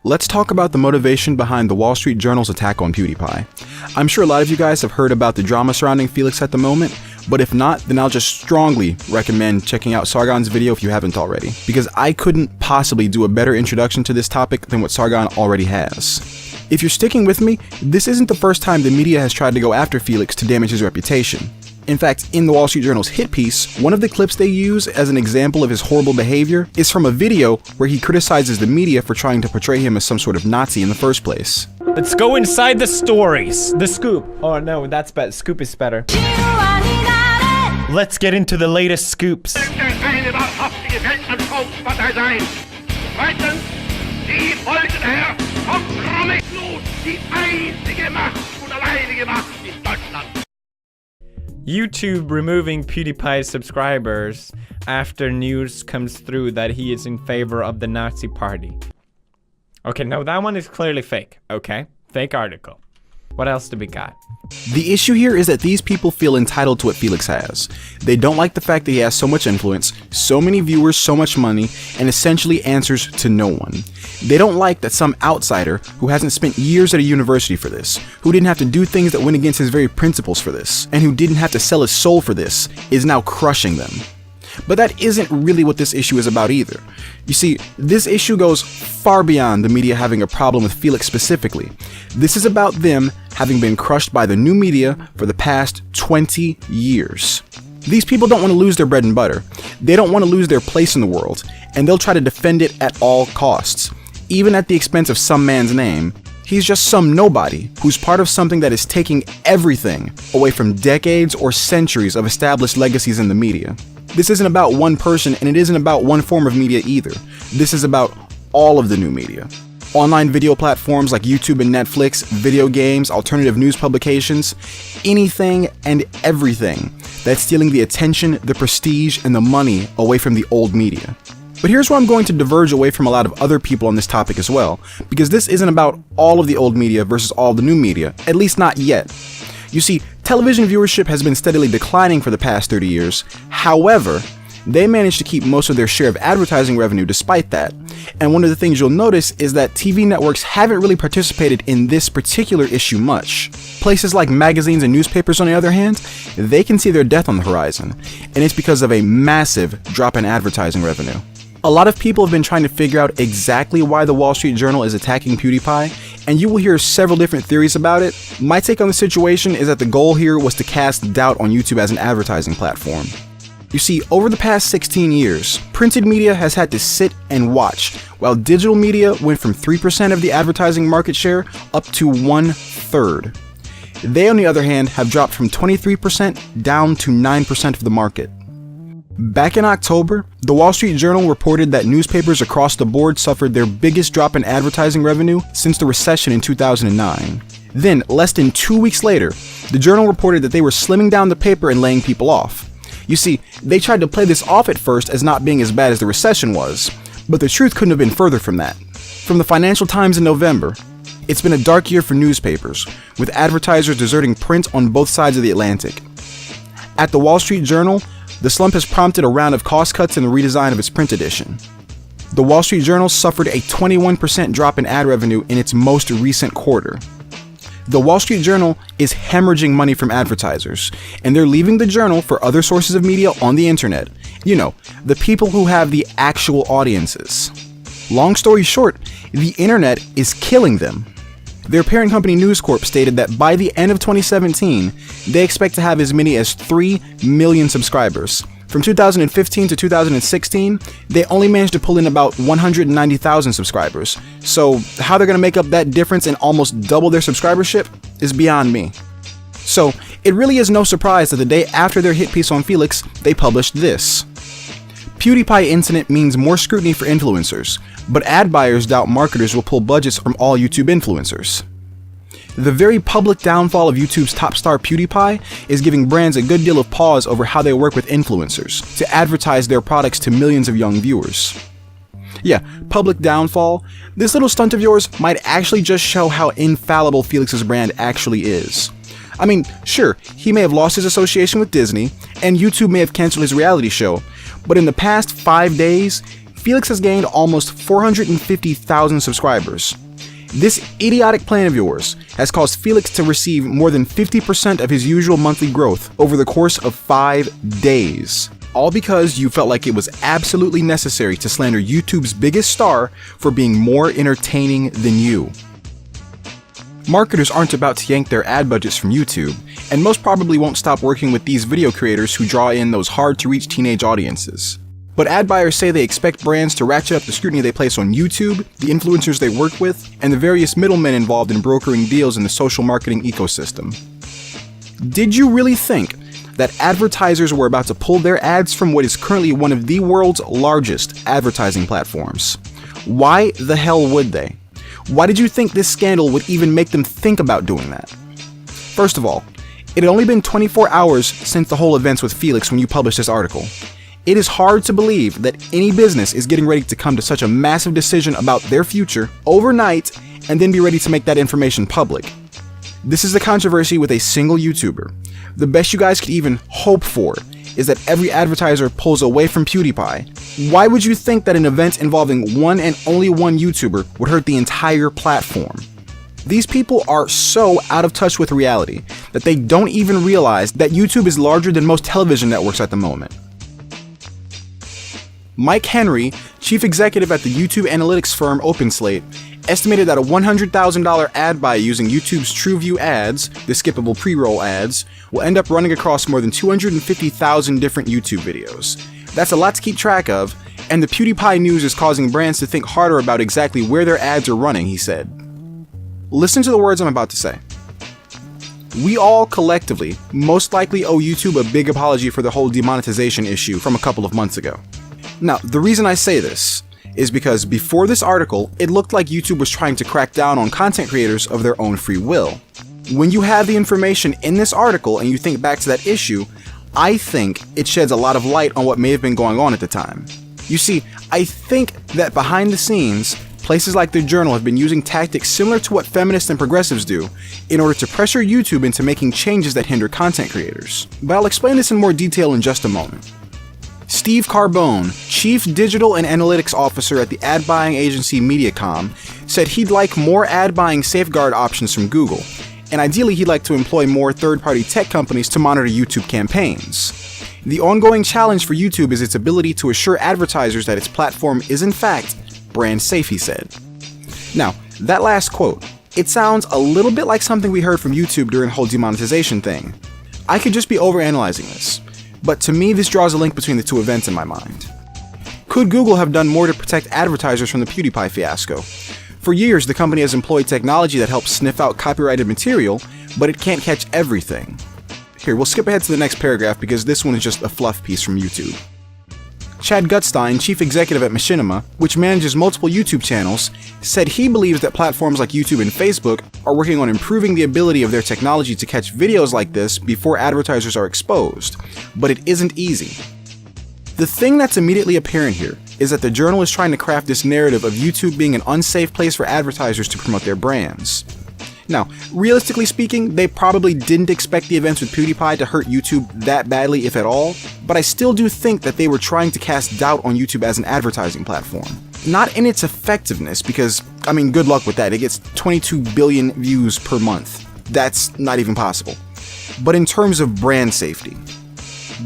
let's talk about the motivation behind the Wall Street Journal's attack on PewDiePie. I'm sure a lot of you guys have heard about the drama surrounding Felix at the moment, but if not, then I'll just strongly recommend checking out Sargon's video if you haven't already, because I couldn't possibly do a better introduction to this topic than what Sargon already has. If you're sticking with me, this isn't the first time the media has tried to go after Felix to damage his reputation. In fact, in the Wall Street Journal's hit piece, one of the clips they use as an example of his horrible behavior is from a video where he criticizes the media for trying to portray him as some sort of Nazi in the first place. Let's go inside the stories. The scoop. Oh no, that's better. Scoop is better. Let's get into the latest scoops. YouTube removing PewDiePie's subscribers after news comes through that he is in favor of the Nazi party. Okay, no, that one is clearly fake, okay? Fake article. What else do we got? The issue here is that these people feel entitled to what Felix has. They don't like the fact that he has so much influence, so many viewers, so much money, and essentially answers to no one. They don't like that some outsider who hasn't spent years at a university for this, who didn't have to do things that went against his very principles for this, and who didn't have to sell his soul for this, is now crushing them. But that isn't really what this issue is about either. You see, this issue goes far beyond the media having a problem with Felix specifically. This is about them having been crushed by the new media for the past 20 years. These people don't want to lose their bread and butter. They don't want to lose their place in the world, and they'll try to defend it at all costs, even at the expense of some man's name. He's just some nobody who's part of something that is taking everything away from decades or centuries of established legacies in the media. This isn't about one person, and it isn't about one form of media either. This is about all of the new media. Online video platforms like YouTube and Netflix, video games, alternative news publications, anything and everything that's stealing the attention, the prestige, and the money away from the old media. But here's where I'm going to diverge away from a lot of other people on this topic as well, because this isn't about all of the old media versus all the new media, at least not yet. You see, television viewership has been steadily declining for the past 30 years. However, they managed to keep most of their share of advertising revenue despite that. And one of the things you'll notice is that TV networks haven't really participated in this particular issue much. Places like magazines and newspapers, on the other hand, they can see their death on the horizon, and it's because of a massive drop in advertising revenue. A lot of people have been trying to figure out exactly why the Wall Street Journal is attacking PewDiePie, and you will hear several different theories about it. My take on the situation is that the goal here was to cast doubt on YouTube as an advertising platform. You see, over the past 16 years, printed media has had to sit and watch, while digital media went from 3% of the advertising market share up to 1/3. They, on the other hand, have dropped from 23% down to 9% of the market. Back in October, the Wall Street Journal reported that newspapers across the board suffered their biggest drop in advertising revenue since the recession in 2009. Then, less than 2 weeks later, the Journal reported that they were slimming down the paper and laying people off. You see, they tried to play this off at first as not being as bad as the recession was, but the truth couldn't have been further from that. From the Financial Times in November, it's been a dark year for newspapers, with advertisers deserting print on both sides of the Atlantic. At the Wall Street Journal, the slump has prompted a round of cost cuts and a redesign of its print edition. The Wall Street Journal suffered a 21% drop in ad revenue in its most recent quarter. The Wall Street Journal is hemorrhaging money from advertisers, and they're leaving the Journal for other sources of media on the internet. You know, the people who have the actual audiences. Long story short, the internet is killing them. Their parent company News Corp stated that by the end of 2017, they expect to have as many as 3 million subscribers. From 2015 to 2016, they only managed to pull in about 190,000 subscribers. So how they're going to make up that difference and almost double their subscribership is beyond me. So it really is no surprise that the day after their hit piece on Felix, they published this. PewDiePie incident means more scrutiny for influencers, but ad buyers doubt marketers will pull budgets from all YouTube influencers. The very public downfall of YouTube's top star PewDiePie is giving brands a good deal of pause over how they work with influencers to advertise their products to millions of young viewers. Yeah, public downfall. This little stunt of yours might actually just show how infallible Felix's brand actually is. I mean, sure, he may have lost his association with Disney, and YouTube may have canceled his reality show, but in the past 5 days, Felix has gained almost 450,000 subscribers. This idiotic plan of yours has caused Felix to receive more than 50% of his usual monthly growth over the course of 5 days. All because you felt like it was absolutely necessary to slander YouTube's biggest star for being more entertaining than you. Marketers aren't about to yank their ad budgets from YouTube, and most probably won't stop working with these video creators who draw in those hard-to-reach teenage audiences. But ad buyers say they expect brands to ratchet up the scrutiny they place on YouTube, the influencers they work with, and the various middlemen involved in brokering deals in the social marketing ecosystem. Did you really think that advertisers were about to pull their ads from what is currently one of the world's largest advertising platforms? Why the hell would they? Why did you think this scandal would even make them think about doing that? First of all, it had only been 24 hours since the whole events with Felix when you published this article. It is hard to believe that any business is getting ready to come to such a massive decision about their future overnight and then be ready to make that information public. This is the controversy with a single YouTuber. The best you guys could even hope for is that every advertiser pulls away from PewDiePie. Why would you think that an event involving one and only one YouTuber would hurt the entire platform? These people are so out of touch with reality that they don't even realize that YouTube is larger than most television networks at the moment. Mike Henry, chief executive at the YouTube analytics firm OpenSlate, estimated that a $100,000 ad buy using YouTube's TrueView ads, the skippable pre-roll ads, will end up running across more than 250,000 different YouTube videos. That's a lot to keep track of, and the PewDiePie news is causing brands to think harder about exactly where their ads are running, he said. Listen to the words I'm about to say. We all collectively most likely owe YouTube a big apology for the whole demonetization issue from a couple of months ago. Now, the reason I say this is because before this article, it looked like YouTube was trying to crack down on content creators of their own free will. When you have the information in this article and you think back to that issue, I think it sheds a lot of light on what may have been going on at the time. You see, I think that behind the scenes, places like The Journal have been using tactics similar to what feminists and progressives do in order to pressure YouTube into making changes that hinder content creators. But I'll explain this in more detail in just a moment. Steve Carbone, Chief Digital and Analytics Officer at the ad buying agency Mediacom, said he'd like more ad buying safeguard options from Google, and ideally he'd like to employ more third-party tech companies to monitor YouTube campaigns. The ongoing challenge for YouTube is its ability to assure advertisers that its platform is in fact brand safe, he said. Now, that last quote, it sounds a little bit like something we heard from YouTube during the whole demonetization thing. I could just be overanalyzing this, but to me this draws a link between the two events in my mind. Could Google have done more to protect advertisers from the PewDiePie fiasco? For years, the company has employed technology that helps sniff out copyrighted material, but it can't catch everything. Here, we'll skip ahead to the next paragraph because this one is just a fluff piece from YouTube. Chad Gutstein, chief executive at Machinima, which manages multiple YouTube channels, said he believes that platforms like YouTube and Facebook are working on improving the ability of their technology to catch videos like this before advertisers are exposed, but it isn't easy. The thing that's immediately apparent here is that the Journal is trying to craft this narrative of YouTube being an unsafe place for advertisers to promote their brands. Now, realistically speaking, they probably didn't expect the events with PewDiePie to hurt YouTube that badly, if at all, but I still do think that they were trying to cast doubt on YouTube as an advertising platform. Not in its effectiveness, because, I mean, good luck with that. It gets 22 billion views per month. That's not even possible. But in terms of brand safety,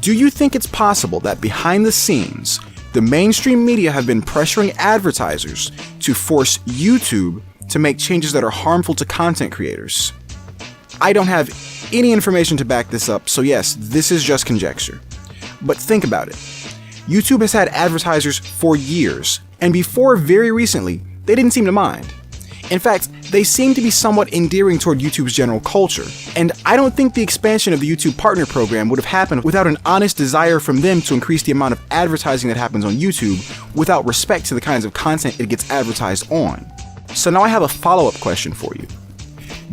do you think it's possible that behind the scenes, the mainstream media have been pressuring advertisers to force YouTube to make changes that are harmful to content creators? I don't have any information to back this up, so yes, this is just conjecture. But think about it. YouTube has had advertisers for years, and before very recently, they didn't seem to mind. In fact, they seem to be somewhat endearing toward YouTube's general culture, and I don't think the expansion of the YouTube Partner Program would have happened without an honest desire from them to increase the amount of advertising that happens on YouTube without respect to the kinds of content it gets advertised on. So now I have a follow-up question for you.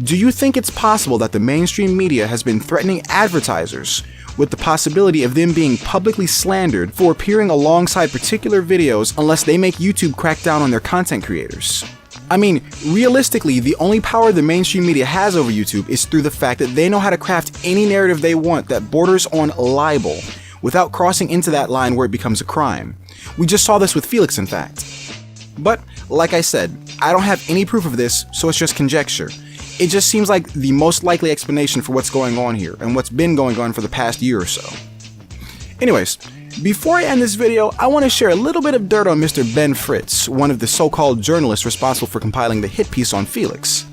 Do you think it's possible that the mainstream media has been threatening advertisers with the possibility of them being publicly slandered for appearing alongside particular videos unless they make YouTube crack down on their content creators? I mean, realistically, the only power the mainstream media has over YouTube is through the fact that they know how to craft any narrative they want that borders on libel without crossing into that line where it becomes a crime. We just saw this with Felix, in fact. But, like I said, I don't have any proof of this, so it's just conjecture. It just seems like the most likely explanation for what's going on here, and what's been going on for the past year or so. Anyways, before I end this video, I want to share a little bit of dirt on Mr. Ben Fritz, one of the so-called journalists responsible for compiling the hit piece on Felix.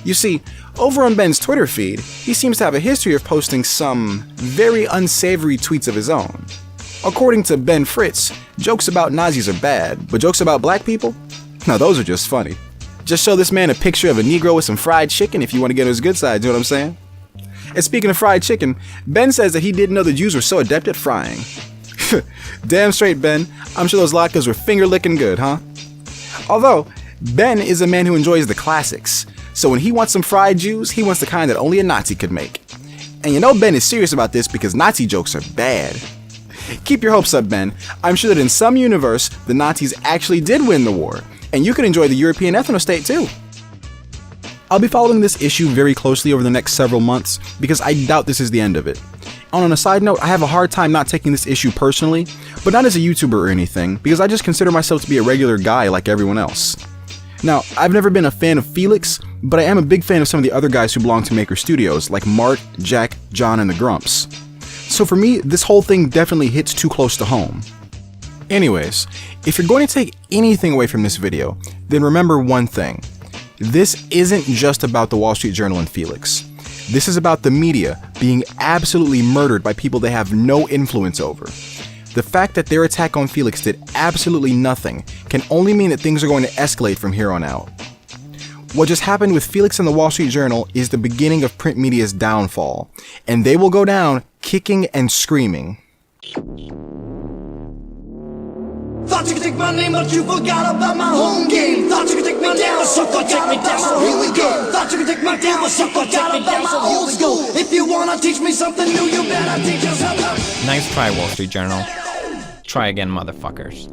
You see, over on Ben's Twitter feed, he seems to have a history of posting some very unsavory tweets of his own. According to Ben Fritz, jokes about Nazis are bad, but jokes about black people? No, those are just funny. Just show this man a picture of a Negro with some fried chicken if you want to get on his good side, you know what I'm saying? And speaking of fried chicken, Ben says that he didn't know the Jews were so adept at frying. Damn straight, Ben. I'm sure those latkes were finger-licking good, huh? Although, Ben is a man who enjoys the classics, so when he wants some fried Jews, he wants the kind that only a Nazi could make. And you know Ben is serious about this because Nazi jokes are bad. Keep your hopes up, Ben. I'm sure that in some universe, the Nazis actually did win the war, and you can enjoy the European ethno-state too. I'll be following this issue very closely over the next several months, because I doubt this is the end of it. On a side note, I have a hard time not taking this issue personally, but not as a YouTuber or anything, because I just consider myself to be a regular guy like everyone else. Now, I've never been a fan of Felix, but I am a big fan of some of the other guys who belong to Maker Studios, like Mark, Jack, John, and the Grumps. So for me, this whole thing definitely hits too close to home. Anyways, if you're going to take anything away from this video, then remember one thing. This isn't just about the Wall Street Journal and Felix. This is about the media being absolutely murdered by people they have no influence over. The fact that their attack on Felix did absolutely nothing can only mean that things are going to escalate from here on out. What just happened with Felix and the Wall Street Journal is the beginning of print media's downfall, and they will go down kicking and screaming. Thought you could take my name, but you forgot about my home game. Thought you could take me down, but you forgot about my here we go. Thought you could take my down, but you forgot about my old school. If you wanna teach me something new, you better teach us something. Nice try, Wall Street Journal. Try again, motherfuckers.